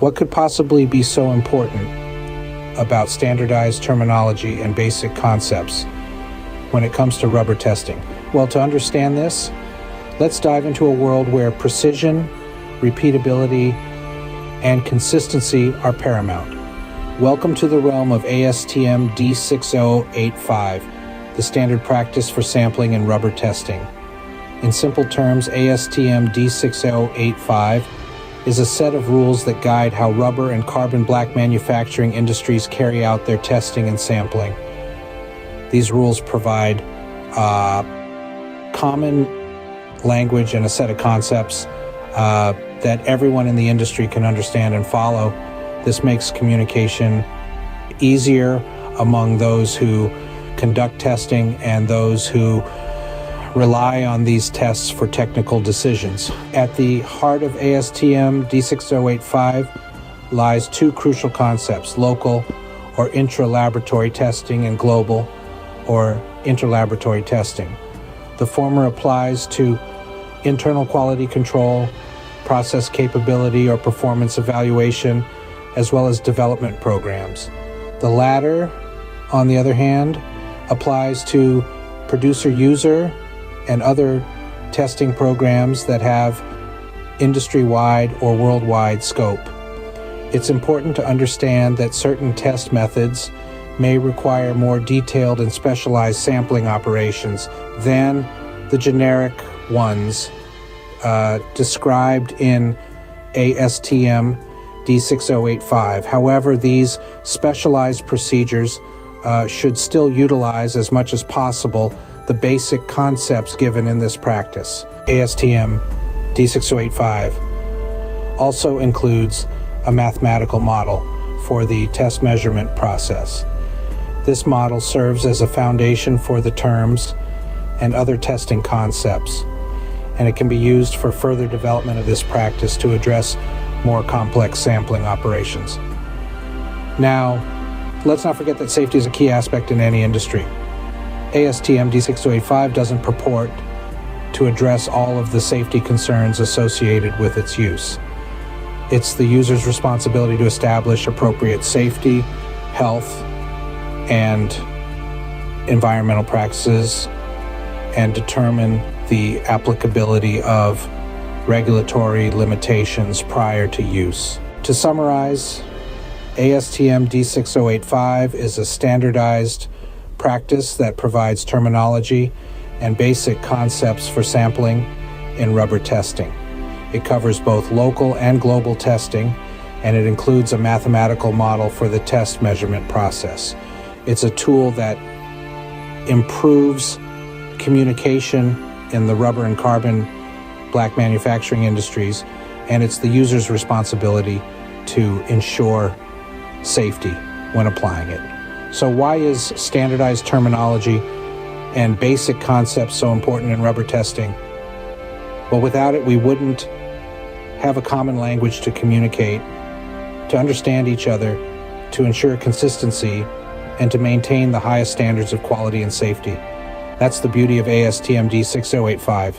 What could possibly be so important about standardized terminology and basic concepts when it comes to rubber testing? Well, to understand this, let's dive into a world where precision, repeatability, and consistency are paramount. Welcome to the realm of ASTM D6085, the standard practice for sampling and rubber testing. In simple terms, ASTM D6085 is a set of rules that guide how rubber and carbon black manufacturing industries carry out their testing and sampling. These rules provide common language and a set of concepts that everyone in the industry can understand and follow. This makes communication easier among those who conduct testing and those who rely on these tests for technical decisions. At the heart of ASTM D6085 lies two crucial concepts: local or intra-laboratory testing and global or interlaboratory testing. The former applies to internal quality control, process capability or performance evaluation, as well as development programs. The latter, on the other hand, applies to producer-user and other testing programs that have industry-wide or worldwide scope. It's important to understand that certain test methods may require more detailed and specialized sampling operations than the generic ones described in ASTM D6085. However, these specialized procedures should still utilize as much as possible the basic concepts given in this practice. ASTM D6085 also includes a mathematical model for the test measurement process. This model serves as a foundation for the terms and other testing concepts, and it can be used for further development of this practice to address more complex sampling operations. Now, let's not forget that safety is a key aspect in any industry. ASTM D6085 doesn't purport to address all of the safety concerns associated with its use. It's the user's responsibility to establish appropriate safety, health, and environmental practices and determine the applicability of regulatory limitations prior to use. To summarize, ASTM D6085 is a standardized practice that provides terminology and basic concepts for sampling in rubber testing. It covers both local and global testing, and it includes a mathematical model for the test measurement process. It's a tool that improves communication in the rubber and carbon black manufacturing industries, and it's the user's responsibility to ensure safety when applying it. So why is standardized terminology and basic concepts so important in rubber testing? Well, without it, we wouldn't have a common language to communicate, to understand each other, to ensure consistency, and to maintain the highest standards of quality and safety. That's the beauty of ASTM D6085.